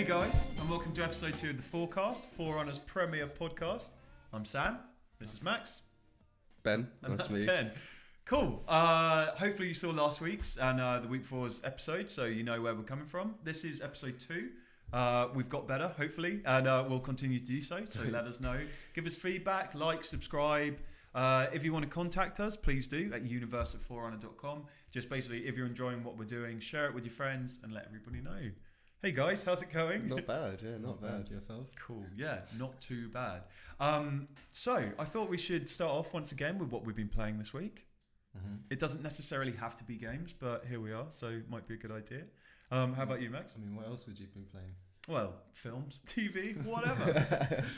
Hey guys, and welcome to episode 2 of the Forecast, Forerunner's premier podcast. I'm Sam, this is Max. Ben, and that's that's me. Ken. Cool. Hopefully you saw last week's and the week before's episode, so you know where we're coming from. This is episode 2. We've got better, hopefully, and we'll continue to do so. So let us know. Give us feedback, like, subscribe. If you want to contact us, please do at universe@forerunner.com. Just basically, if you're enjoying what we're doing, share it with your friends and let everybody know. Hey guys, how's it going? Not bad, yeah, not bad. Yourself? Cool, yeah, not too bad. So I thought we should start off once again with what we've been playing this week. Mm-hmm. It doesn't necessarily have to be games, but here we are, so it might be a good idea. How about you, Max? I mean, what else would you been playing? Well, films, TV, whatever.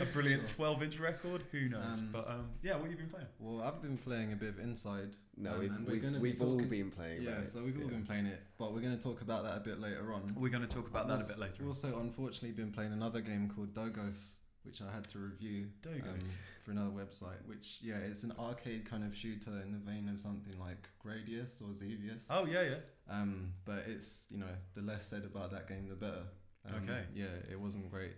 A brilliant 12-inch record, who knows? But yeah, what have you been playing? Well, I've been playing a bit of Inside. No, and we've all been playing it. Yeah, so we've all been playing it, but we're going to talk about that a bit later on. We're going to talk about that a bit later. We've also, unfortunately, been playing another game called Dogos, which I had to review for another website, which, yeah, it's an arcade kind of shooter in the vein of something like Gradius or Xevious. Oh, yeah. But it's, you know, the less said about that game, the better. Okay. Yeah, it wasn't great.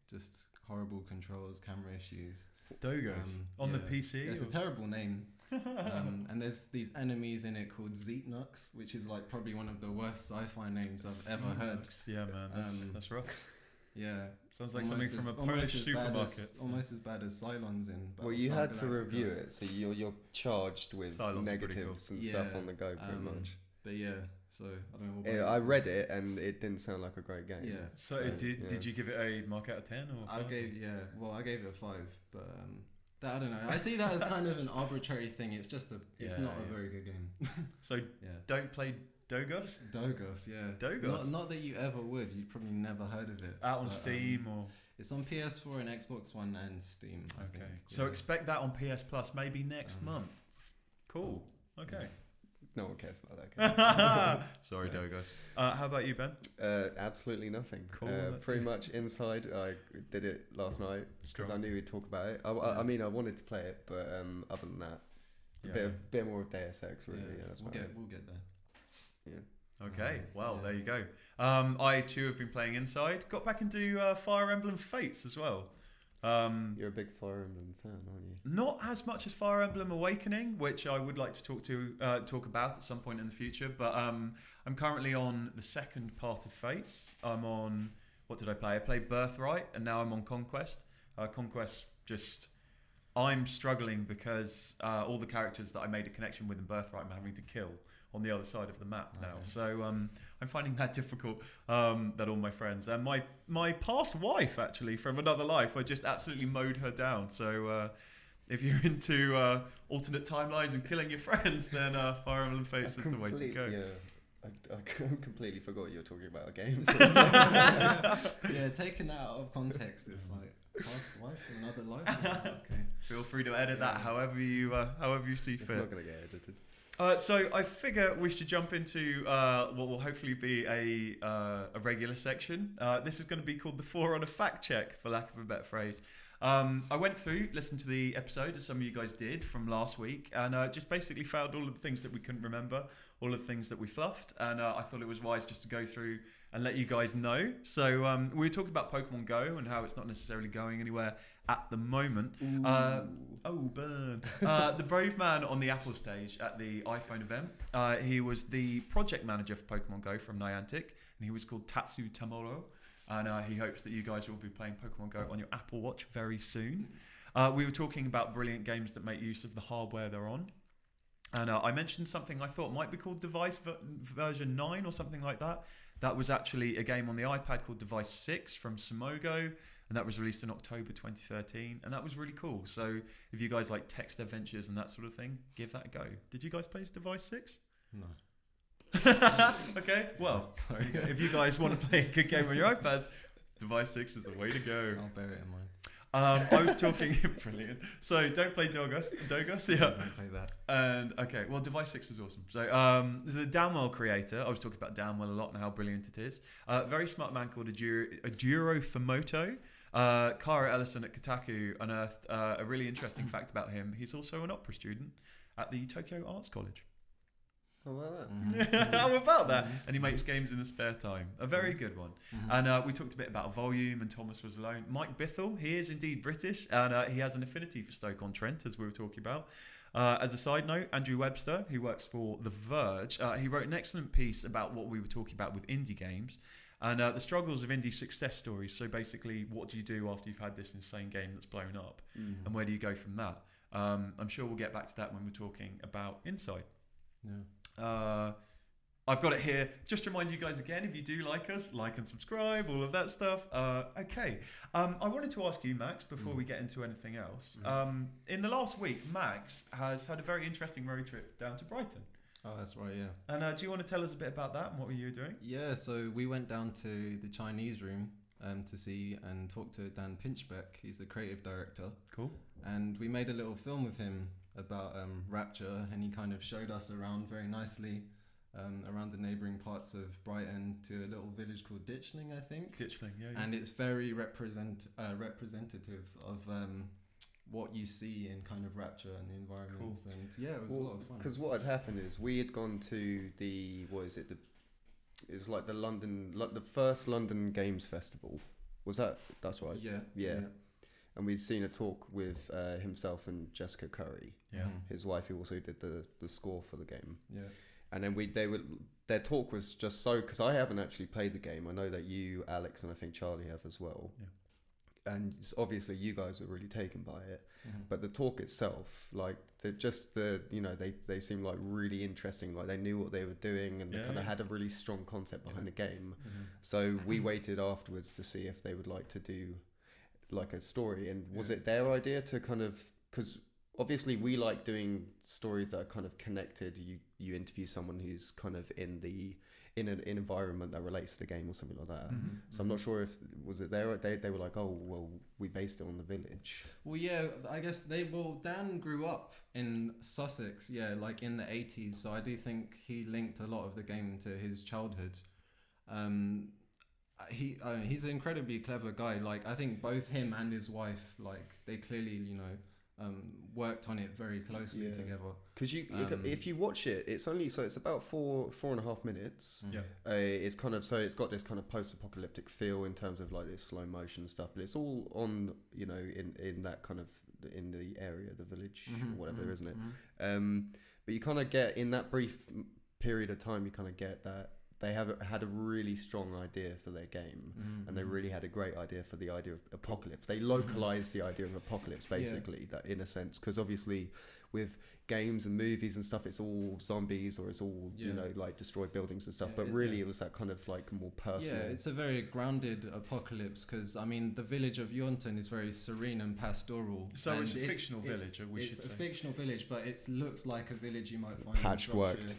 Just horrible controls, camera issues. Dogos. On the PC? It's a terrible name. And there's these enemies in it called Zeetnuks, which is like probably one of the worst sci-fi names I've ever heard. Yeah, man, that's rough. Yeah. Sounds like something from a Polish supermarket. Almost as bad as Cylon's in. Well, you had to review it, so you're charged with Cylons negatives and stuff on the go, pretty much. But yeah, so I don't know. I read it and it didn't sound like a great game. Yeah. So did you give it a mark out of 10 or? I gave it a 5, but I don't know. I see that as kind of an arbitrary thing. It's just it's not a very good game. So don't play Dogos? Dogos, yeah. Dogos? Not that you ever would. You'd probably never heard of it. Out on Steam or? It's on PS4 and Xbox One and Steam, I think. So expect that on PS Plus maybe next month. Cool. Okay. Yeah. No one cares about that game. Sorry, Dogos. How about you, Ben? Absolutely nothing. Cool. Pretty much Inside. I did it last night because I knew we'd talk about it. I mean, I wanted to play it, but other than that, a bit more of Deus Ex, really. Yeah, that's we'll get there. Yeah. Okay. Well, there you go. I too have been playing Inside. Got back into Fire Emblem Fates as well. You're a big Fire Emblem fan, aren't you? Not as much as Fire Emblem Awakening, which I would like to talk about at some point in the future. But I'm currently on the second part of Fates. I'm on, what did I play? I played Birthright, and now I'm on Conquest. Conquest I'm struggling because all the characters that I made a connection with in Birthright, I'm having to kill on the other side of the map now. So I'm finding that difficult, that all my friends and my past wife, actually, from another life, I just absolutely mowed her down. So if you're into alternate timelines and killing your friends, then Fire Emblem Fates is the way to go. Yeah. I completely forgot you were talking about games. Yeah, taking that out of context, it's like past life, another life. Okay. Feel free to edit that however you see fit. It's not going to get edited. So I figure we should jump into what will hopefully be a regular section. This is going to be called the Forerunner Fact Check, for lack of a better phrase. I went through, listened to the episode, as some of you guys did, from last week, and just basically found all of the things that we couldn't remember, all of the things that we fluffed, and I thought it was wise just to go through and let you guys know. So we were talking about Pokemon Go and how it's not necessarily going anywhere at the moment. Burn. The brave man on the Apple stage at the iPhone event, he was the project manager for Pokemon Go from Niantic, and he was called Tatsu Tamoro. And he hopes that you guys will be playing Pokemon Go on your Apple Watch very soon. We were talking about brilliant games that make use of the hardware they're on. And I mentioned something I thought might be called Device version 9 or something like that. That was actually a game on the iPad called Device 6 from Sumogo. And that was released in October 2013. And that was really cool. So if you guys like text adventures and that sort of thing, give that a go. Did you guys play Device 6? No. Okay, well, sorry. If you guys want to play a good game on your iPads, Device 6 is the way to go. I'll bear it in mind. I was talking, brilliant. So don't play Dogos, yeah. Don't play that. And okay, well, Device 6 is awesome. So there's a Downwell creator. I was talking about Downwell a lot and how brilliant it is. A very smart man called Ajuro Fumoto. Kara Ellison at Kotaku unearthed a really interesting fact about him. He's also an opera student at the Tokyo Arts College. How about that? Mm-hmm. How about that? And he makes games in his spare time. A very good one. And we talked a bit about volume, and Thomas was alone. Mike Bithell, he is indeed British, and he has an affinity for Stoke-on-Trent, as we were talking about. As a side note, Andrew Webster, who works for The Verge, he wrote an excellent piece about what we were talking about with indie games and the struggles of indie success stories. So basically, what do you do after you've had this insane game that's blown up, and where do you go from that? I'm sure we'll get back to that when we're talking about Inside. Yeah. I've got it here. Just to remind you guys again, if you do like us, like and subscribe, all of that stuff. Okay. I wanted to ask you, Max, before we get into anything else. In the last week, Max has had a very interesting road trip down to Brighton. Oh, that's right, yeah. And do you want to tell us a bit about that and what were you doing? Yeah, so we went down to the Chinese room to see and talk to Dan Pinchbeck. He's the creative director. Cool. And we made a little film with him about Rapture, and he kind of showed us around very nicely around the neighbouring parts of Brighton to a little village called Ditchling, I think. Ditchling, yeah. And it's very representative of what you see in kind of Rapture and the environments. Cool. And yeah, it was a lot of fun. Because what had happened is we had gone to it was like the first London Games Festival. That's right? Yeah. And we'd seen a talk with himself and Jessica Curry, his wife, who also did the score for the game. Yeah. And then their talk was just so, because I haven't actually played the game. I know that you, Alex, and I think Charlie have as well. Yeah. And obviously you guys were really taken by it. But the talk itself, like they seemed like really interesting. Like they knew what they were doing, and they kind of had a really strong concept behind the game. So we waited afterwards to see if they would like to do like a story. And was it their idea to kind of, because obviously we like doing stories that are kind of connected. You interview someone who's kind of in an environment that relates to the game or something like that. So I'm not sure if was it there. They were like, oh well, we based it on the village. Well, yeah, I guess Dan grew up in Sussex, like in the 80s. So I do think he linked a lot of the game to his childhood. He's an incredibly clever guy. Like I think both him and his wife, like they clearly, worked on it very closely together. Because if you watch it, it's about 4.5 minutes. It's kind of, so it's got this kind of post-apocalyptic feel in terms of like this slow motion stuff, but it's all on in that kind of in the area, the village or whatever, isn't it? But you kind of get in that brief period of time, you kind of get that they had a really strong idea for their game, and they really had a great idea for the idea of apocalypse. They localized the idea of apocalypse, basically, that in a sense, because obviously with games and movies and stuff, it's all zombies or it's all like destroyed buildings and stuff. But really, it was that kind of like more personal. Yeah, it's a very grounded apocalypse because I mean the village of Yaunton is very serene and pastoral. So it's a fictional village. It's a fictional village, but it looks like a village you might find patchworked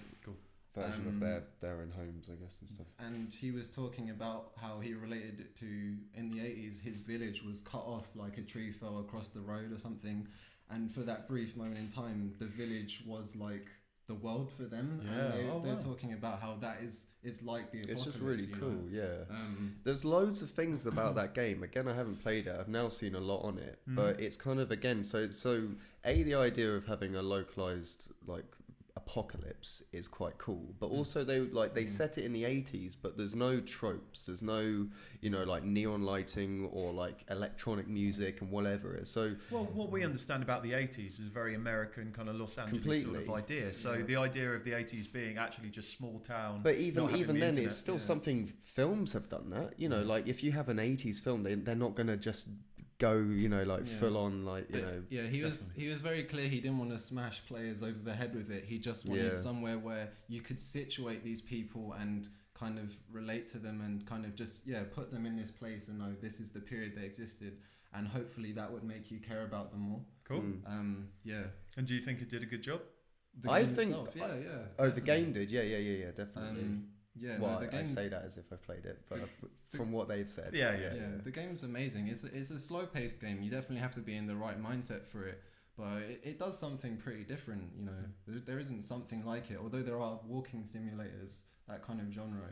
version of their own homes, I guess, and stuff. And he was talking about how he related it to, in the 80s, his village was cut off, like a tree fell across the road or something, and for that brief moment in time, the village was like the world for them. And they're talking about how that is like the apocalypse. It's just really cool, There's loads of things about that game. Again, I haven't played it. I've now seen a lot on it, but it's kind of, again, so the idea of having a localized like apocalypse is quite cool, but also they set it in the 80s, but there's no tropes, there's no like neon lighting or like electronic music and whatever. So what we understand about the 80s is a very American kind of Los Angeles sort of idea. So the idea of the 80s being actually just small town, but even then it's still something. Films have done that, like if you have an 80s film, they're not gonna just go full on he was very clear he didn't want to smash players over the head with it. He just wanted somewhere where you could situate these people and kind of relate to them and kind of just put them in this place and know this is the period they existed, and hopefully that would make you care about them more. Cool. And do you think it did a good job? I think the game did, definitely. I say that as if I've played it, but from what they've said, the game's amazing. It's a slow-paced game. You definitely have to be in the right mindset for it, but it does something pretty different. There isn't something like it. Although there are walking simulators, that kind of genre.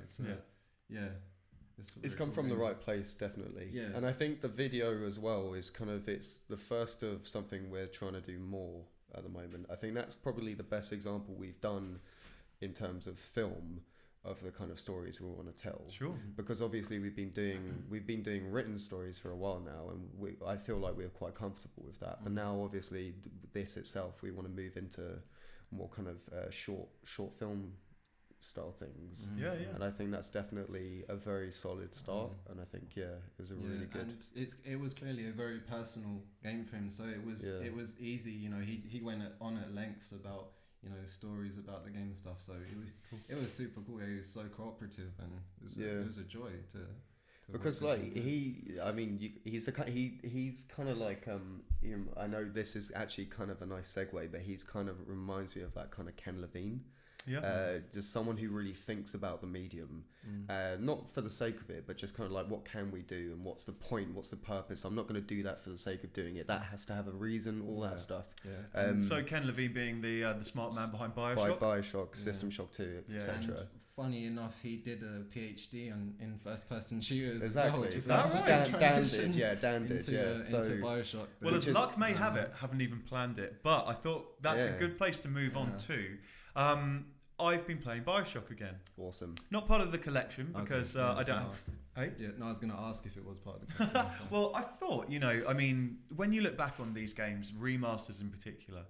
It's come from the right place, definitely. And I think the video as well is it's the first of something we're trying to do more at the moment. I think that's probably the best example we've done in terms of film of the kind of stories we want to tell. Sure. Because obviously we've been doing written stories for a while now, and I feel like we're quite comfortable with that. But now obviously this itself, we want to move into more kind of short film style things. Yeah. And I think that's definitely a very solid start. And I think it was a really good. And it was clearly a very personal game for him. So it was easy. You know, he went on at lengths about, you know, stories about the game and stuff. So it was super cool. He was so cooperative, and it was a joy to because like he's kind of like I know this is actually kind of a nice segue, but he's kind of reminds me of that kind of Ken Levine. Just someone who really thinks about the medium, not for the sake of it, but just kind of like, what can we do and what's the point, what's the purpose? I'm not going to do that for the sake of doing it. That has to have a reason, all that stuff. So Ken Levine being the smart man behind Bioshock, Bioshock, System Shock 2, etc. Funny enough, he did a PhD in first-person shooters exactly. as well, which is Dan did, into Bioshock. Well, as luck may have it, haven't even planned it, but I thought that's a good place to move on to. I've been playing Bioshock again. Awesome. Not part of the collection because I don't have. Hey? Yeah, no, I was going to ask if it was part of the collection. Well, I thought, you know, I mean, when you look back on these games, remasters in particular,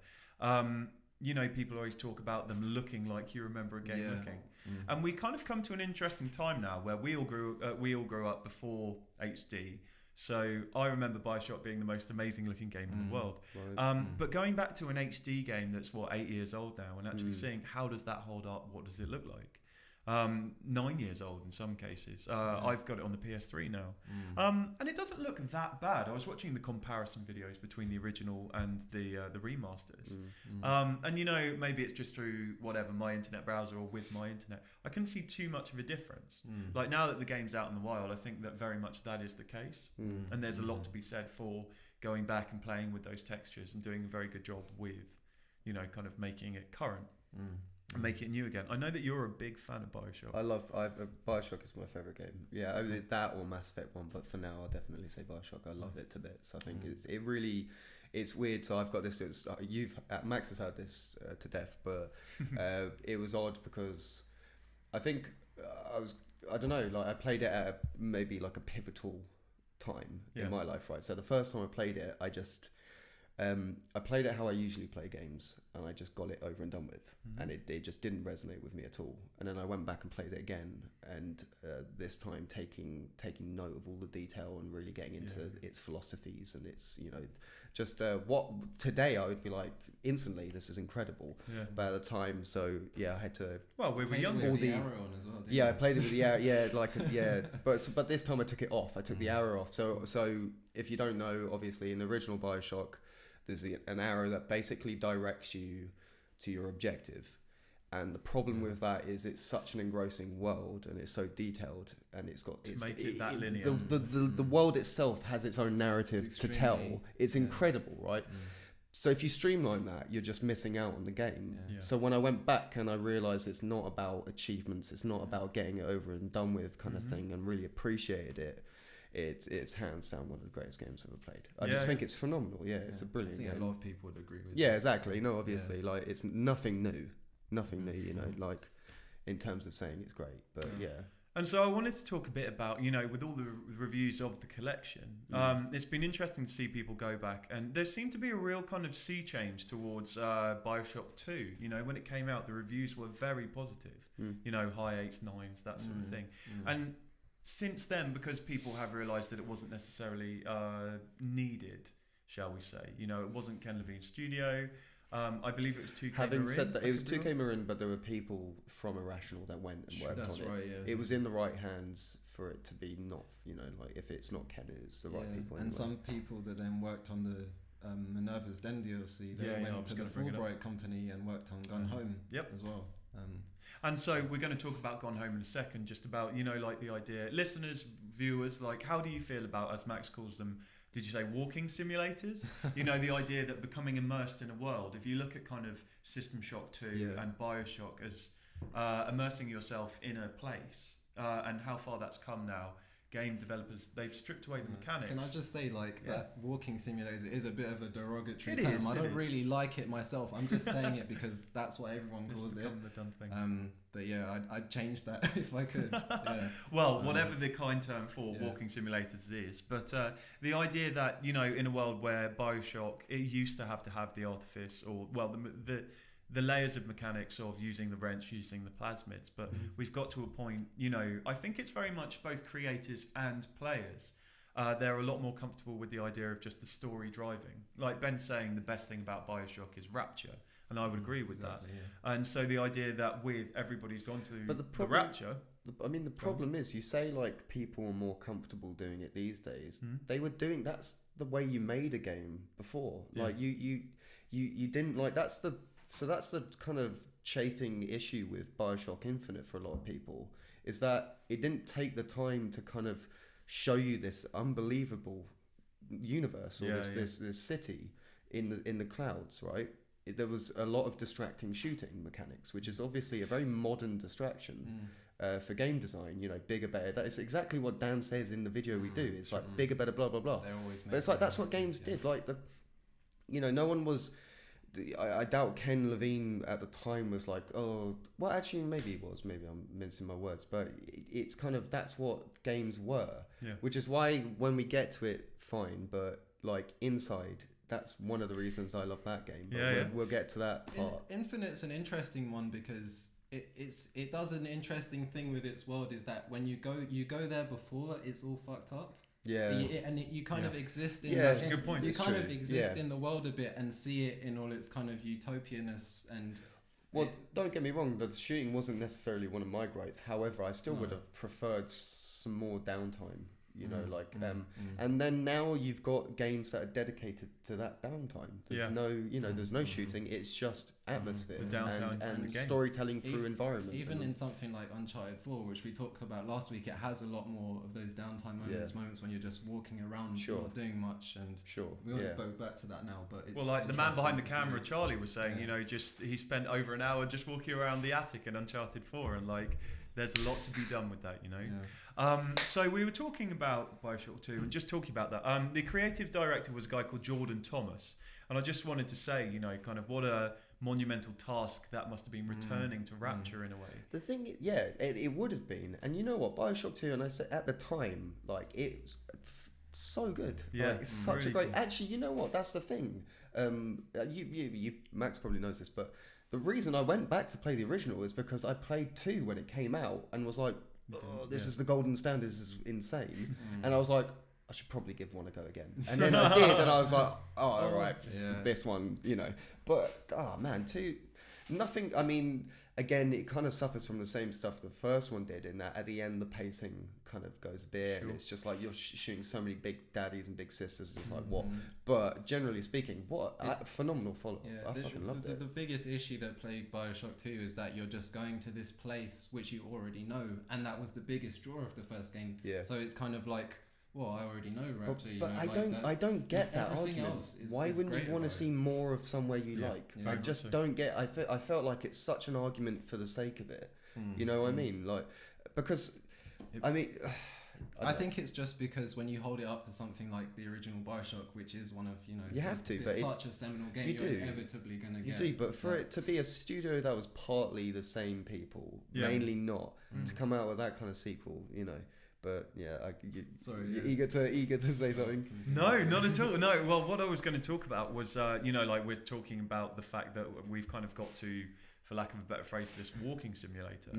you know, people always talk about them looking like you remember a game looking. And we kind of come to an interesting time now where we all grew up before HD. So I remember Bioshock being the most amazing looking game in the world. But going back to an HD game that's 8 years old now, and actually seeing how does that hold up, what does it look like? 9 years old in some cases. I've got it on the PS3 now, and it doesn't look that bad. I was watching the comparison videos between the original and the remasters, and you know, maybe it's just through whatever my internet browser or with my internet, I couldn't see too much of a difference. Like now that the game's out in the wild, I think that very much that is the case, and there's a lot to be said for going back and playing with those textures and doing a very good job with, you know, kind of making it current. And make it new again. I know that you're a big fan of Bioshock. Bioshock is my favourite game. Yeah, I mean, that or Mass Effect 1, but for now I'll definitely say Bioshock. I love it to bits. I think it's weird. So I've got this. Max has had this to death, but it was odd because I think I don't know. Like I played it at maybe like a pivotal time in my life, right? So the first time I played it, I played it how I usually play games, and I just got it over and done with, and it just didn't resonate with me at all. And then I went back and played it again, and this time taking note of all the detail and really getting into its philosophies and its, you know, just what today I would be like instantly, this is incredible. But at the time, so I had to. Well, we were young. All the arrow on as well. I played it with the arrow. But this time I took it off. I took the arrow off. So if you don't know, obviously in the original Bioshock, there's an arrow that basically directs you to your objective. And the problem with that is it's such an engrossing world, and it's so detailed, and it's got that linear. The world itself has its own narrative to tell. It's incredible, right? So if you streamline that, you're just missing out on the game. So when I went back and I realized it's not about achievements, it's not about getting it over and done with kind of thing, and really appreciated it. It's hands down one of the greatest games I've ever played. I just think it's phenomenal. It's a brilliant game. I think a lot of people would agree with that. Exactly. No, obviously, like it's nothing new, you know, like in terms of saying it's great, but And so I wanted to talk a bit about, you know, with all the reviews of the collection, it's been interesting to see people go back, and there seemed to be a real kind of sea change towards Bioshock 2. You know, when it came out, the reviews were very positive, you know, high 8s, 9s, that sort of thing. And since then, because people have realised that it wasn't necessarily needed, shall we say, you know, it wasn't Ken Levine's studio. I believe it was 2K Marin. Having said that, it was 2K Marin, but there were people from Irrational that went and worked on it. That's right, It was in the right hands for it to be not, you know, like if it's not Ken, it's the right people. And some people that then worked on the Minerva's Den DLC, they went to the Fulbright company and worked on Gone Home as well. And so we're going to talk about Gone Home in a second, just about, you know, like the idea, listeners, viewers, like how do you feel about, as Max calls them, did you say walking simulators? You know, the idea that becoming immersed in a world, if you look at kind of System Shock 2 and Bioshock as immersing yourself in a place and how far that's come now, game developers, they've stripped away the mechanics. Can I just say, like, that walking simulator is a bit of a derogatory It term. is, I it don't is. really like it myself. I'm just saying it because that's what everyone It's calls it. become the done thing. But yeah, I'd change that if I could. Yeah. Well, whatever the kind term for yeah. walking simulators is, but the idea that, you know, in a world where Bioshock, it used to have the artifice, or well, the layers of mechanics of using the wrench, using the plasmids, but we've got to a point, you know, I think it's very much both creators and players. They're a lot more comfortable with the idea of just the story driving. Like Ben's saying, the best thing about Bioshock is rapture, and I would agree with that. Yeah. And so the idea that with everybody's gone to the rapture. I mean, the problem is, you say like people are more comfortable doing it these days. They were doing, that's the way you made a game before. Yeah. Like you didn't like, that's the kind of chafing issue with Bioshock Infinite for a lot of people, is that it didn't take the time to kind of show you this unbelievable universe, or this city in the clouds, right? There was a lot of distracting shooting mechanics, which is obviously a very modern distraction for game design. You know, bigger, better. That is exactly what Dan says in the video we do. It's like bigger, better, blah blah blah. But it's like that's what games did. Like no one was. I doubt Ken Levine at the time was like, oh, well, actually, maybe he was. Maybe I'm mincing my words, but it's kind of, that's what games were. Yeah. Which is why when we get to it, fine. But like Inside, that's one of the reasons I love that game. But we'll get to that part. Infinite's an interesting one because it does an interesting thing with its world, is that when you go there before it's all fucked up. Yeah, you kind of exist in. That's a good point. You kind of exist in the world a bit and see it in all its kind of utopianness and. Well, don't get me wrong. The shooting wasn't necessarily one of my gripes. However, I still would have preferred some more downtime. You know, and then now you've got games that are dedicated to that downtime. There's there's no shooting. It's just atmosphere and storytelling through environment. Even in something like Uncharted 4, which we talked about last week, it has a lot more of those downtime moments when you're just walking around, not doing much. And we want to go back to that now. But it's like the man behind the camera, Charlie, was saying, you know, just he spent over an hour just walking around the attic in Uncharted 4, and like. There's a lot to be done with that, you know. Yeah. So we were talking about Bioshock 2 and just talking about that. The creative director was a guy called Jordan Thomas, and I just wanted to say, you know, kind of what a monumental task that must have been, returning to Rapture in a way. The thing, it would have been, and you know what, Bioshock 2, and I said at the time, like it's so good. Yeah, like, it's such really a great. cool. Actually, you know what? That's the thing. You Max probably knows this, but. The reason I went back to play the original is because I played 2 when it came out and was like, oh, this is the golden standard, this is insane. And I was like, I should probably give 1 a go again. And then I did, and I was like, oh, all right, this one, you know. But, oh man, 2, nothing, I mean, again, it kind of suffers from the same stuff the first one did, in that at the end, the pacing kind of goes a bit, and it's just like you're shooting so many big daddies and big sisters, it's like, what? But generally speaking, what a phenomenal follow. I fucking loved it. The biggest issue that plagued Bioshock 2 is that you're just going to this place which you already know, and that was the biggest draw of the first game. Yeah. So it's kind know I already know Rapture. But I don't get that argument. Why wouldn't you want to see more of somewhere you like? I just don't get. I felt like it's such an argument for the sake of it. You know what I mean? Like, because I mean. I think it's just because when you hold it up to something like the original Bioshock, which is one of, you know, you have to, it's but such a seminal game, you're inevitably going to get. You do, but for it to be a studio that was partly the same people, mainly not, to come out with that kind of sequel, you know. But yeah, you're eager to say something. No, not at all. No, well, what I was going to talk about was, you know, like we're talking about the fact that we've kind of got to, for lack of a better phrase, this walking simulator.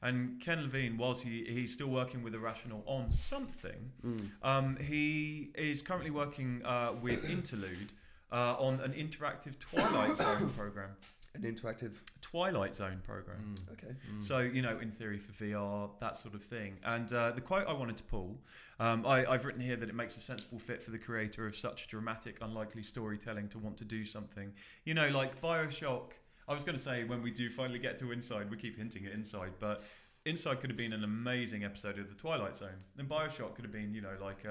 And Ken Levine, whilst he's still working with Irrational on something, he is currently working with Interlude on an interactive Twilight Zone program. An interactive Twilight Zone program. Okay. So, you know, in theory for VR, that sort of thing. And the quote I wanted to pull, I've written here that it makes a sensible fit for the creator of such dramatic, unlikely storytelling to want to do something. You know, like Bioshock. I was going to say, when we do finally get to Inside, we keep hinting at Inside, but Inside could have been an amazing episode of the Twilight Zone. And Bioshock could have been, you know, like...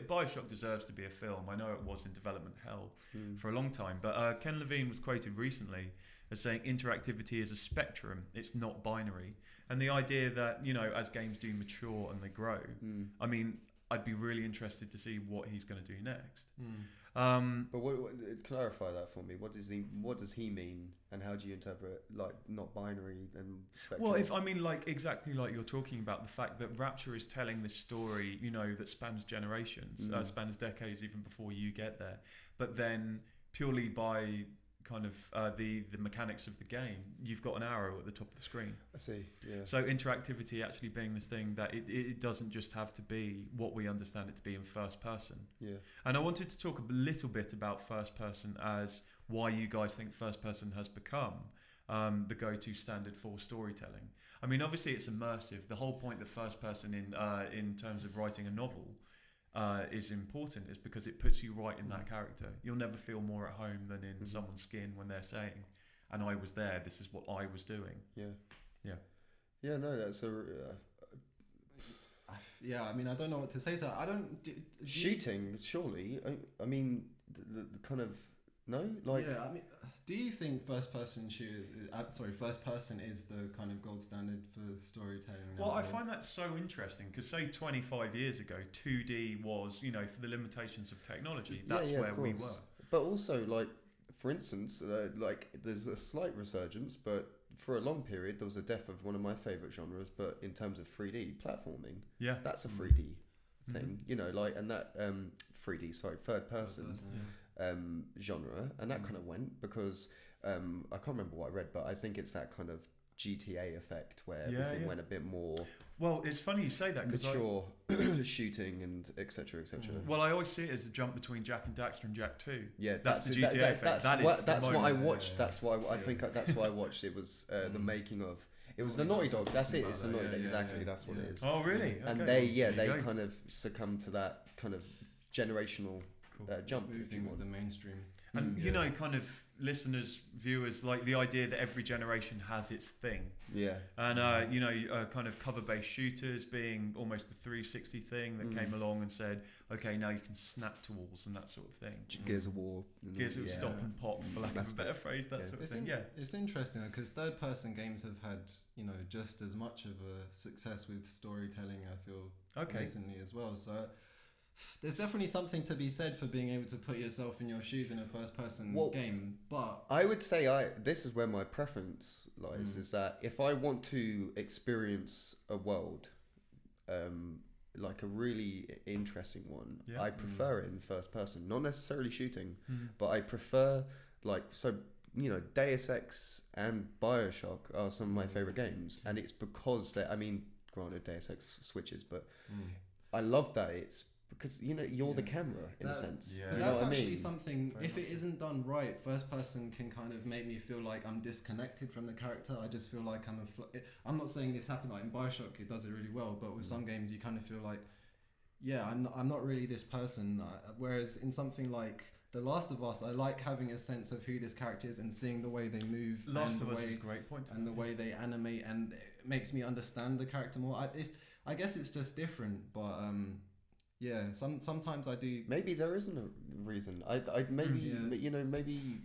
Bioshock deserves to be a film. I know it was in development hell for a long time. But Ken Levine was quoted recently as saying interactivity is a spectrum. It's not binary. And the idea that, you know, as games do mature and they grow, I mean, I'd be really interested to see what he's going to do next. But clarify that for me. What does he mean, and how do you interpret like not binary and spectral? Well, exactly like you're talking about, the fact that Rapture is telling this story, that spans generations, spans decades even before you get there, but then purely by kind of the mechanics of the game, you've got an arrow at the top of the screen. I see. Yeah. So interactivity actually being this thing that it doesn't just have to be what we understand it to be in first person. Yeah. And I wanted to talk a little bit about first person as why you guys think first person has become the go-to standard for storytelling. I mean, obviously it's immersive. The whole point of first person in terms of writing a novel is important, is because it puts you right in that character. You'll never feel more at home than in someone's skin when they're saying, and I was there, this is what I was doing. Yeah, no, that's yeah, I mean, I don't know what to say to that. I don't... Shooting, surely. I mean, the kind of... No? Like... Yeah, I mean, do you think first person is the kind of gold standard for storytelling? Well, I find that so interesting because, say, 25 years ago, 2D was, for the limitations of technology, that's where we were. But also, like, for instance, there's a slight resurgence, but for a long period, there was a death of one of my favourite genres, but in terms of 3D platforming, that's a 3D thing, and that 3D, third person. Genre, and that kind of went because I can't remember what I read, but I think it's that kind of GTA effect where everything went a bit more. Well, it's funny you say that because mature shooting and etc. Well, I always see it as the jump between Jack and Daxter and Jack 2. Yeah, that's the GTA effect. That's what I watched. That's why I think that's why I watched. It was the making of. It was the Naughty Dog. That's it. It's the Naughty Dog. Exactly. That's what it is. Oh, really? And they kind of succumbed to that kind of generational jump. Moving with the mainstream. And kind of listeners, viewers, like the idea that every generation has its thing. Yeah. And kind of cover-based shooters being almost the 360 thing that came along and said, okay, now you can snap to walls and that sort of thing. Gears of War. Gears of Stop and Pop, for lack of a better phrase, that sort of thing. It's interesting because third-person games have had just as much of a success with storytelling. I feel recently as well. So. There's definitely something to be said for being able to put yourself in your shoes in a first-person game, but I would say this is where my preference lies. Is that if I want to experience a world, like a really interesting one, I prefer it in first-person. Not necessarily shooting, but I prefer Deus Ex and Bioshock are some of my favorite games, and it's because granted Deus Ex switches, but I love that it's. Because you're the camera in a sense. Yeah. That's actually something. If it isn't done right, first person can kind of make me feel like I'm disconnected from the character. I just feel like I'm not saying this happened like in Bioshock. It does it really well, but with some games you kind of feel like, I'm not really this person. Whereas in something like The Last of Us, I like having a sense of who this character is and seeing the way they move. Last of Us is a great point. And the way they animate, and it makes me understand the character more. I guess it's just different, but. Sometimes I do. Maybe there isn't a reason. Maybe.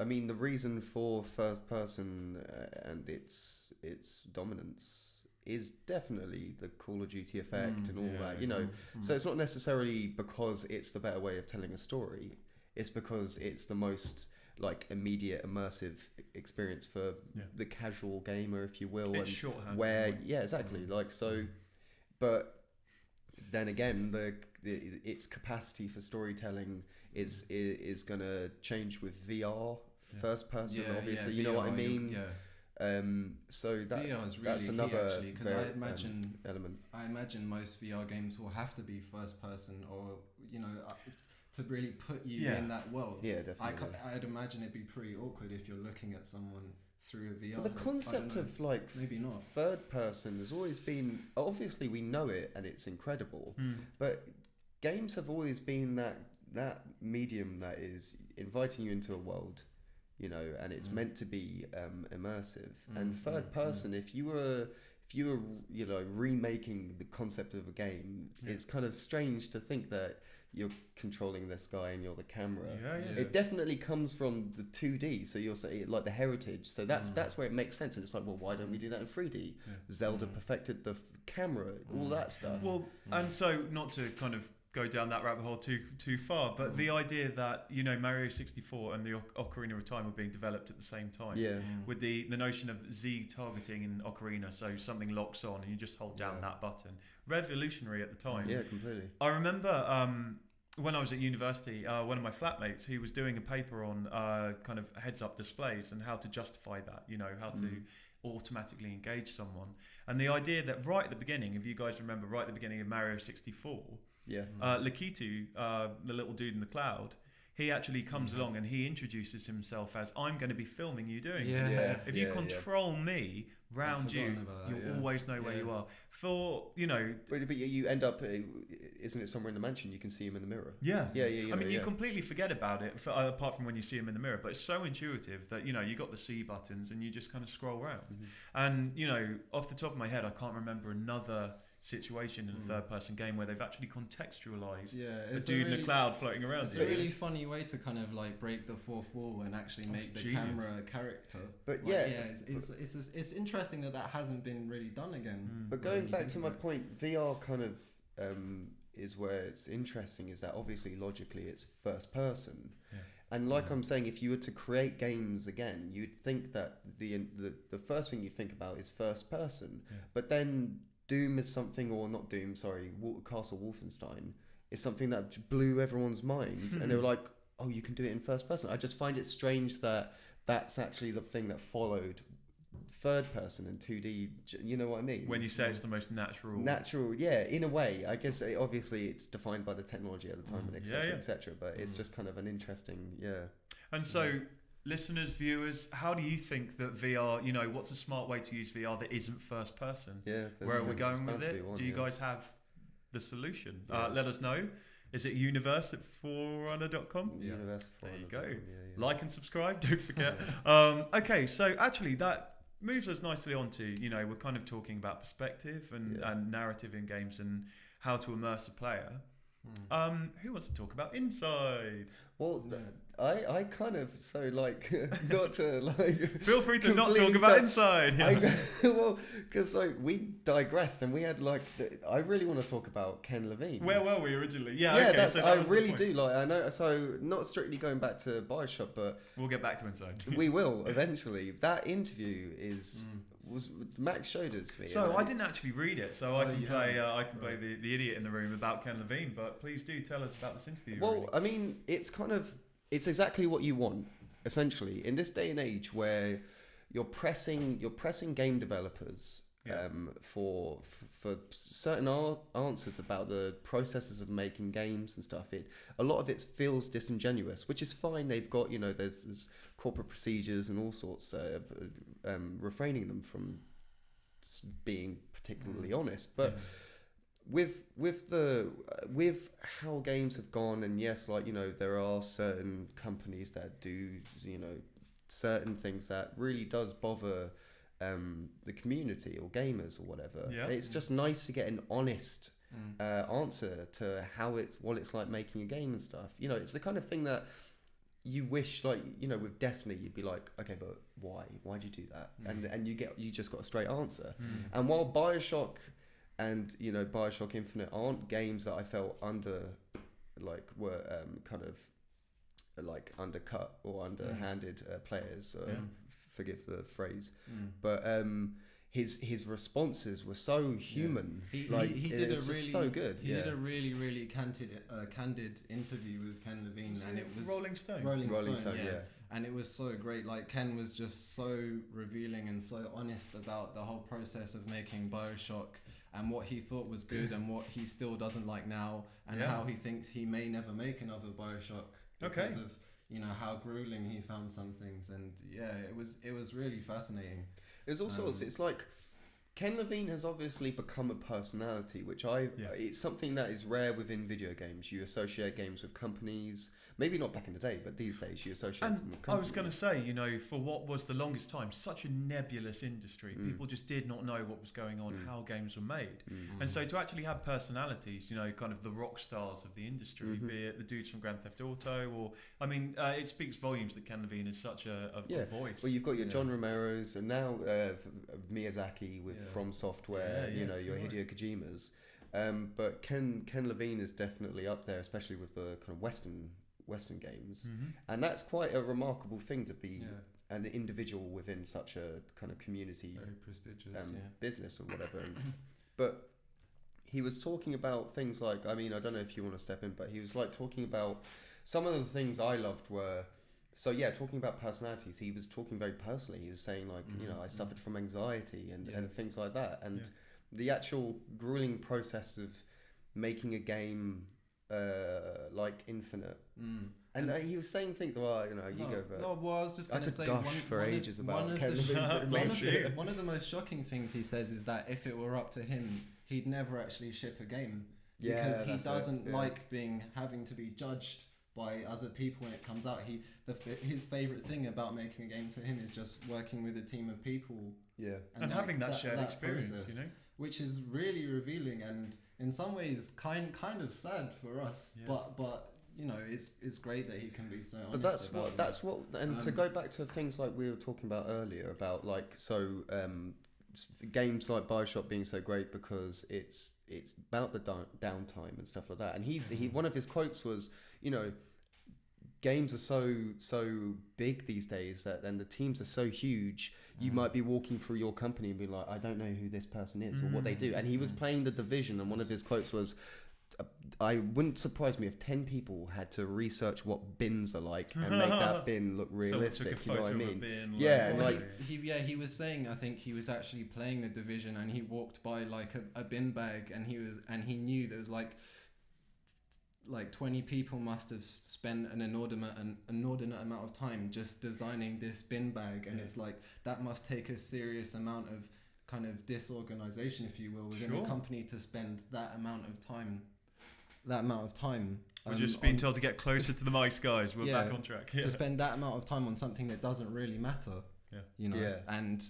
I mean, the reason for first person and its dominance is definitely the Call of Duty effect and all that. So it's not necessarily because it's the better way of telling a story. It's because it's the most immediate immersive experience for the casual gamer, if you will. It's shorthand. Exactly. But. Then again, its capacity for storytelling is going to change with VR, first person. Obviously, you know what I mean. So VR is really that's another key, because element. I imagine most VR games will have to be first person, or to really put you in that world. Yeah, definitely. I'd imagine it'd be pretty awkward if you're looking at someone through a VR. But the concept of maybe not third person has always been, obviously we know it and it's incredible, but games have always been that medium that is inviting you into a world, and it's meant to be immersive. And third person, if you were remaking the concept of a game, it's kind of strange to think that you're controlling this guy and you're the camera. Yeah. It definitely comes from the 2D, so you'll say like the heritage. So that's where it makes sense. And it's like, well, why don't we do that in 3D? Zelda perfected the camera, all that stuff. Well, and so not to kind of go down that rabbit hole too far, but the idea that Mario 64 and the Ocarina of Time were being developed at the same time, with the notion of Z targeting in Ocarina, so something locks on and you just hold down that button, revolutionary at the time. Yeah, completely. I remember when I was at university, one of my flatmates, he was doing a paper on kind of heads-up displays and how to justify that, how to automatically engage someone, and the idea that right at the beginning, if you guys remember, right at the beginning of Mario 64, Lakitu, the little dude in the cloud, he actually comes along and he introduces himself as, I'm going to be filming you doing this. If you control me round you, you'll always know where you are. But you end up, isn't it somewhere in the mansion? You can see him in the mirror. Yeah. I mean, you completely forget about it, apart from when you see him in the mirror. But it's so intuitive that you got the C buttons and you just kind of scroll around. And off the top of my head, I can't remember another situation in a third-person game where they've actually contextualized a dude in a cloud floating around. It's a really funny way to kind of like break the fourth wall and actually make the camera a character. But it's interesting that hasn't been really done again. But going back to my point, VR kind of is where it's interesting. Is that obviously logically it's first person. And like I'm saying, if you were to create games again, you'd think that the first thing you'd think about is first person. But then Doom is something, or not Doom, sorry, Castle Wolfenstein is something that blew everyone's mind. And they were like, oh, you can do it in first person. I just find it strange that that's actually the thing that followed third person and 2D. You know what I mean? When you say it's the most natural, yeah, in a way. I guess obviously it's defined by the technology at the time and etc. But it's just kind of an interesting, And so, listeners, viewers, how do you think that VR, what's a smart way to use VR that isn't first person? Where are we going with it? Do you guys have the solution? Let us know. Is it universe@forerunner.com? Universe@forerunner.com. There you go. Like and subscribe, don't forget. Okay, so actually that moves us nicely on to, we're kind of talking about perspective and narrative in games and how to immerse a player. Who wants to talk about inside? Well, I kind of, so like, not to like... Feel free to not talk about inside. Well, because like we digressed and we had like, I really want to talk about Ken Levine. Where were we originally? I really do. Like, I know, so not strictly going back to Bioshock, but... We'll get back to inside. We will, eventually. That interview was Max showed it to me. So I didn't actually read it, so I can play the idiot in the room about Ken Levine. But please do tell us about this interview. Well, I mean, it's exactly what you want, essentially, in this day and age where you're pressing game developers for certain answers about the processes of making games and stuff. A lot of it feels disingenuous, which is fine. They've got there's corporate procedures and all sorts refraining them from being particularly honest, but with how games have gone, and yes, like there are certain companies that do certain things that really does bother the community or gamers or whatever. It's just nice to get an honest answer to what it's like making a game and stuff. It's the kind of thing that you wish, like, with Destiny, you'd be like, okay, but why'd you do that? And you just got a straight answer. And while Bioshock and Bioshock Infinite aren't games that I felt were kind of like undercut or underhanded players, forgive the phrase, but his responses were so human. He did so good. He did a really, really candid interview with Ken Levine, and it was Rolling Stone. Rolling Stone, yeah. And it was so great. Like, Ken was just so revealing and so honest about the whole process of making Bioshock and what he thought was good and what he still doesn't like now, and how he thinks he may never make another Bioshock because of how grueling he found some things. And it was really fascinating. There's all sorts. It's like Ken Levine has obviously become a personality, which it's something that is rare within video games. You associate games with companies, Maybe not back in the day, but these days you associate And them with I was companies. going to say, you know, for what was the longest time such a nebulous industry, people just did not know what was going on, how games were made. And so to actually have personalities, you know, kind of the rock stars of the industry, be it the dudes from Grand Theft Auto, or I mean, it speaks volumes that Ken Levine is such a voice. Well, you've got your John Romero's, and now Miyazaki with From Software. You know, your Hideo Kojima's. But Ken Levine is definitely up there, especially with the kind of Western games, and that's quite a remarkable thing to be an individual within such a kind of community, very prestigious business or whatever. But he was talking about things like, I mean, I don't know if you want to step in, but he was like talking about some of the things I loved were, so yeah, talking about personalities. He was talking very personally. He was saying like, you know, I suffered from anxiety and things like that, and the actual grueling process of making a game like Infinite, and he was saying things. Well, you know, you go. But no, well, I was just going to say gush for ages about one of the most shocking things he says is that if it were up to him, he'd never actually ship a game because he doesn't like having to be judged by other people when it comes out. His favorite thing about making a game to him is just working with a team of people. Yeah, and having that shared experience, process, you know, which is really revealing and in some ways kind of sad for us. But you know, it's great that he can be so honest. But that's what. And to go back to things like we were talking about earlier about like games like Bioshock being so great because it's about the downtime and stuff like that. And he one of his quotes was, you know, games are so big these days and the teams are so huge. You might be walking through your company and be like, I don't know who this person is or what they do. And he was playing The Division, and one of his quotes was, I wouldn't surprise me if 10 people had to research what bins are like and make that bin look realistic. You know what I mean? He was saying, I think he was actually playing The Division and he walked by like a bin bag and he knew there was like 20 people must have spent an inordinate amount of time just designing this bin bag, and it's like that must take a serious amount of kind of disorganization, if you will, within a company to spend that amount of time. We're just being told to get closer to the mics, guys. We're back on track. To spend that amount of time on something that doesn't really matter. You know, and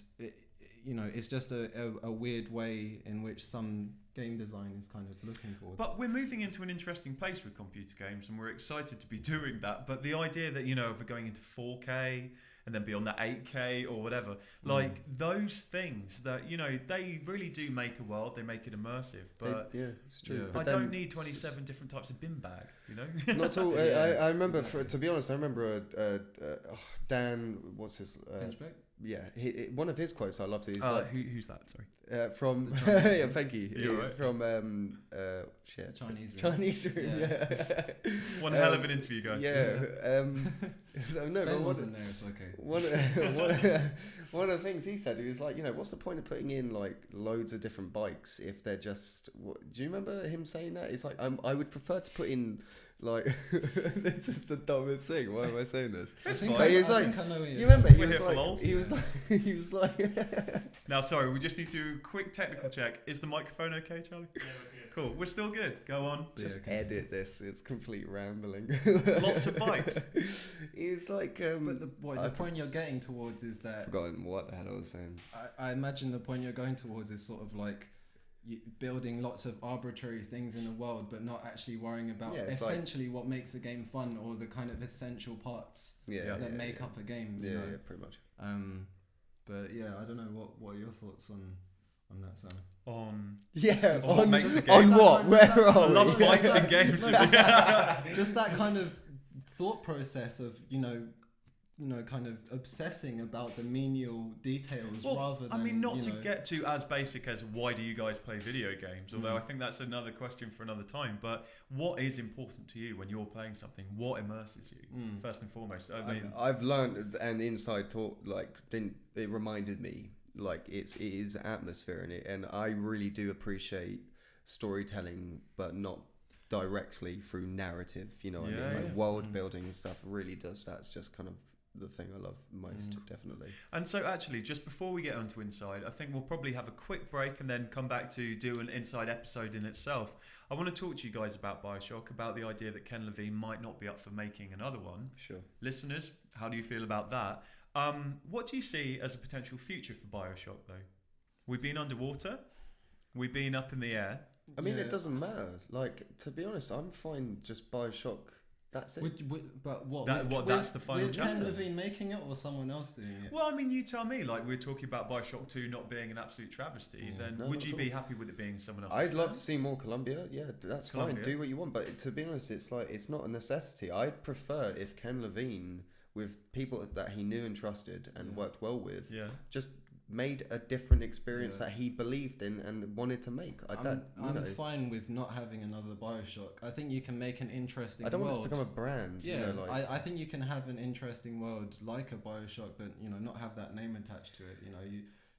it's just a weird way in which some game design is kind of looking towards. But we're moving into an interesting place with computer games, and we're excited to be doing that. But the idea that, you know, we're going into 4K and then beyond that 8K or whatever, like those things that, you know, they really do make a world, they make it immersive. But it's true. I don't need 27 different types of bin bag, you know? Not at all. I remember, to be honest, I remember Dan, what's his... Pinchbeck? Yeah, one of his quotes I loved. He's who's that? Sorry. From thank you. You're right. From Chinese room. One hell of an interview, guys. So no, Ben wasn't there. It's okay. One of the things he said, he was like, you know, what's the point of putting in like loads of different bikes if they're just? Do you remember him saying that? It's like I would prefer to put in. Like this is the dumbest thing. Why am I saying this? I think I know you remember he was like Now sorry, we just need to do a quick technical check. Is the microphone okay, Charlie? Yeah, cool. We're still good. Go on. Just edit this. It's complete rambling. Lots of bikes. He's like but the point you're getting towards is that I've forgotten what the hell I was saying. I imagine the point you're going towards is sort of like building lots of arbitrary things in the world, but not actually worrying about essentially what makes a game fun or the kind of essential parts that make up a game. You know? Pretty much. But yeah, I don't know what are your thoughts on that, Sam? On what makes a game? On what? Where are I love bikes and games. Just that kind of thought process of you know, kind of obsessing about the menial details rather than. I mean, not to get to as basic as why do you guys play video games? Although I think that's another question for another time. But what is important to you when you're playing something? What immerses you first and foremost? I mean, I've learned an inside talk. Like, it reminded me like it is atmosphere in it, and I really do appreciate storytelling, but not directly through narrative. You know what I mean? Like world building and stuff really does. That's just kind of the thing I love most, definitely. And so actually, just before we get onto Inside, I think we'll probably have a quick break and then come back to do an Inside episode in itself. I want to talk to you guys about Bioshock, about the idea that Ken Levine might not be up for making another one. Sure. Listeners, how do you feel about that? What do you see as a potential future for Bioshock, though? We've been underwater. We've been up in the air. I mean, it doesn't matter. Like, to be honest, I'm fine just Bioshock. That's it. But what? That's the final with chapter. Ken Levine making it or someone else doing it? Well, I mean, you tell me. Like, we're talking about Bioshock 2 not being an absolute travesty. Then No, would not you at be all. happy with it being someone else? I'd love to see more Columbia. Yeah, that's Columbia. fine. Do what you want. But to be honest, it's like it's not a necessity. I'd prefer if Ken Levine, with people that he knew and trusted and worked well with, just made a different experience that he believed in and wanted to make. I'm fine with not having another Bioshock. I think you can make an interesting world. I don't want it to become a brand. Yeah, you know, like, I think you can have an interesting world like a Bioshock, but not have that name attached to it.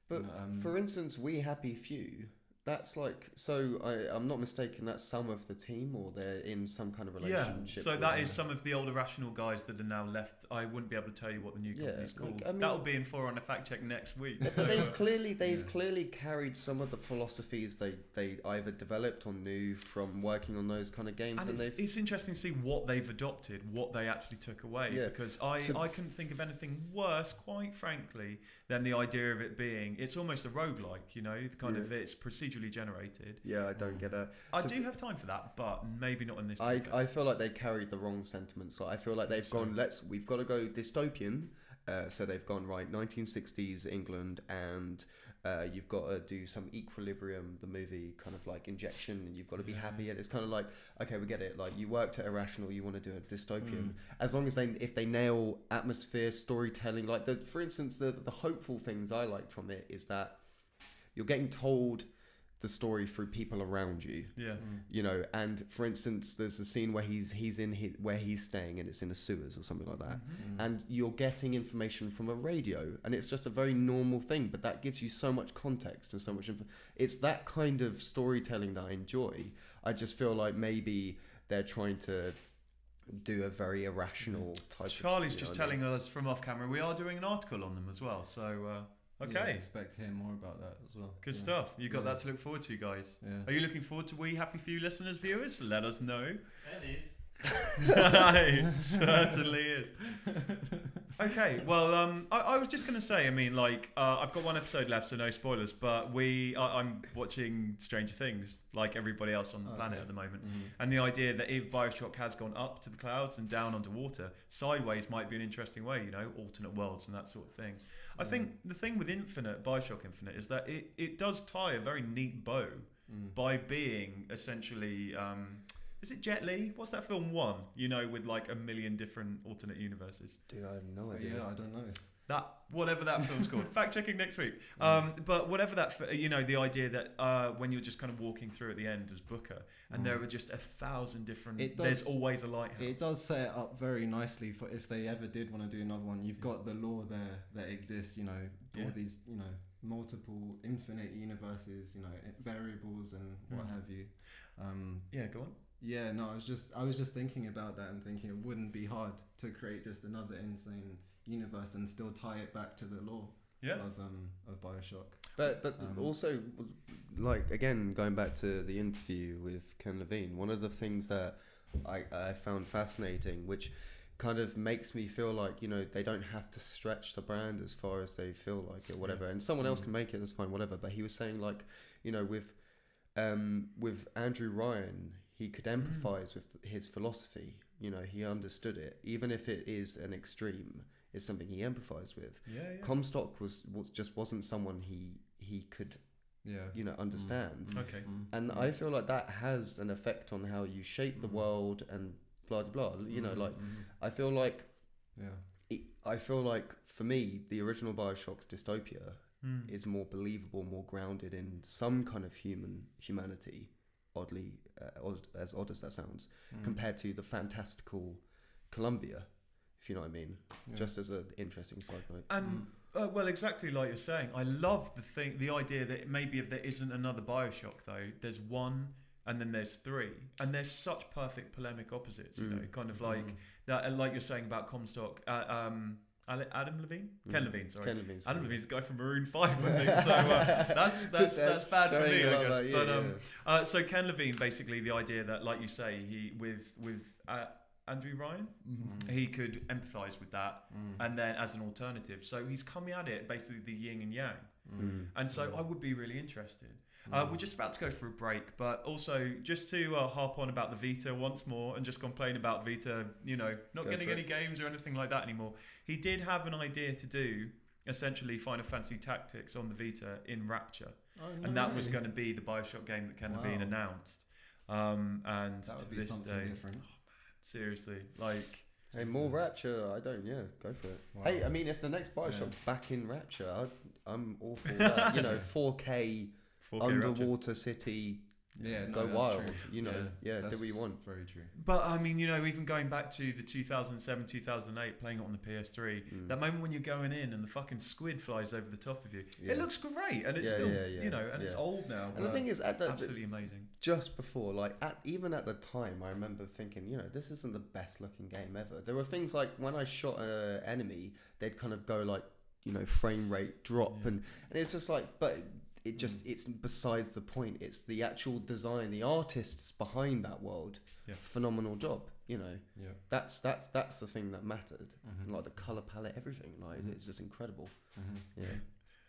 But for instance, We Happy Few. That's like, so I'm not mistaken, that's some of the team, or they're in some kind of relationship. Yeah, so that is some of the old Irrational guys that are now left. I wouldn't be able to tell you what the new company's called. Like, I mean, that'll be in Forerunner Fact Check next week. But they've clearly carried some of the philosophies they either developed or knew from working on those kind of games. And it's interesting to see what they've adopted, what they actually took away. Yeah. Because I couldn't think of anything worse, quite frankly, than the idea of it being, it's almost a roguelike, it's procedurally generated. Yeah, I don't get it. I do have time for that, but maybe not in this podcast. I feel like they carried the wrong sentiments. So I feel like we've got to go dystopian. So they've gone, right, 1960s England, and you've got to do some Equilibrium, the movie, kind of like injection, and you've got to be happy. And it's kind of like, okay, we get it. Like, you worked at Irrational, you want to do a dystopian. As long as if they nail atmosphere, storytelling, like for instance, the hopeful things I liked from it is that you're getting told the story through people around you. Yeah. And for instance, there's a scene where he's where he's staying, and it's in the sewers or something like that. And you're getting information from a radio, and it's just a very normal thing, but that gives you so much context and so much it's that kind of storytelling that I enjoy. I just feel like maybe they're trying to do a very irrational type Charlie's just telling us from off camera, we are doing an article on them as well, so okay. Yeah, I expect to hear more about that as well. Good stuff. You got that to look forward to, guys. Yeah. Are you looking forward to We Happy Few listeners, viewers? Let us know. It is. It certainly is. Okay, well, I was just going to say, I mean, like, I've got one episode left, so no spoilers, but I'm watching Stranger Things, like everybody else on the planet at the moment. And the idea that if Bioshock has gone up to the clouds and down underwater, sideways might be an interesting way, alternate worlds and that sort of thing. I think the thing with Bioshock Infinite, is that it does tie a very neat bow by being essentially... is it Jet Li? What's that film One? With like a million different alternate universes. Dude, I have no idea. Yeah, I don't know. Whatever that film's called. Fact checking next week. But whatever that, the idea that when you're just kind of walking through at the end as Booker, and there are just 1,000 different. There's always a lighthouse. It does set it up very nicely for if they ever did want to do another one. You've got the lore there that exists. All these multiple infinite universes. Variables and what have you. Yeah, go on. Yeah, no, I was just thinking about that and thinking it wouldn't be hard to create just another insane universe and still tie it back to the lore of Bioshock. But also, like, again, going back to the interview with Ken Levine, one of the things that I found fascinating, which kind of makes me feel like, they don't have to stretch the brand as far as they feel like it, whatever, and someone else can make it, that's fine, whatever. But he was saying, like, with Andrew Ryan, he could empathise with his philosophy. He understood it, even if it is an extreme. It's something he empathised with. Comstock just wasn't someone he could, understand. Okay. And I feel like that has an effect on how you shape the world and blah blah blah. I feel like, I feel like for me, the original Bioshock's dystopia is more believable, more grounded in some kind of humanity. Oddly, as odd as that sounds, compared to the fantastical Columbia, if you know what I mean. Just as an interesting side note. And well, exactly like you're saying, I love the idea that maybe if there isn't another Bioshock, though, there's one, and then there's three, and there's such perfect polemic opposites. Kind of like that, like you're saying about Comstock. Adam Levine? Ken Levine, sorry. Ken Levine, sorry. Adam Levine's the guy from Maroon 5, I think. So that's bad for me, I guess. But so Ken Levine, basically the idea that, like you say, he with Andrew Ryan, he could empathise with that, and then as an alternative. So he's coming at it basically the yin and yang, and so I would be really interested. We're just about to go for a break, but also just to harp on about the Vita once more and just complain about Vita, not getting any games or anything like that anymore. He did have an idea to do essentially Final Fantasy Tactics on the Vita in Rapture, and that was going to be the Bioshock game that Ken Levine announced. And that would to be this something day, different. seriously, like. Hey, more Rapture, go for it. Wow. Hey, I mean, if the next Bioshock's back in Rapture, I'm all for that. 4K underwater Rapture. City, go wild. True. Do what you want. Very true. But I mean, even going back to the 2007, 2008, playing it on the PS3, that moment when you're going in and the fucking squid flies over the top of you, it looks great, and it's still, and it's old now. And the thing is, absolutely amazing. Just before, even at the time, I remember thinking, this isn't the best looking game ever. There were things like when I shot an enemy, they'd kind of go frame rate drop, and it's just but. It's besides the point. It's the actual design, the artists behind that world. Phenomenal job. That's the thing that mattered. And, the color palette, everything. It's just incredible. Yeah.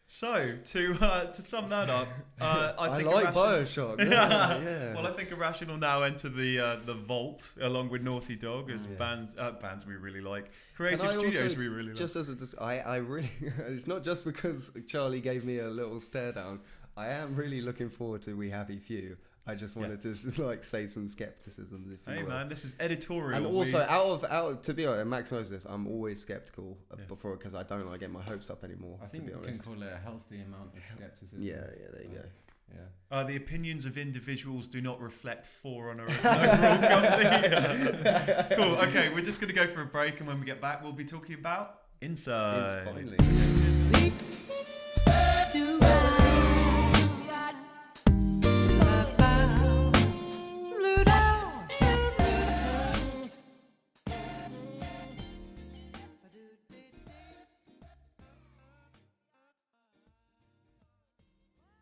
So to sum that up, I think Bioshock. Yeah. Well, I think Irrational now enter the vault along with Naughty Dog as bands we really like, creative studios we really like. Just as I really, it's not just because Charlie gave me a little stare down. I am really looking forward to We Happy Few. I just wanted to say some skepticisms, if you will. Hey man, this is editorial. And also, out of to be honest, Max knows this. I'm always skeptical before because I don't get my hopes up anymore. I think we can call it a healthy amount of skepticism. Yeah, there you go. Yeah. The opinions of individuals do not reflect Forerunner as an overall company. Cool. Okay, we're just going to go for a break, and when we get back, we'll be talking about Inside. Finally.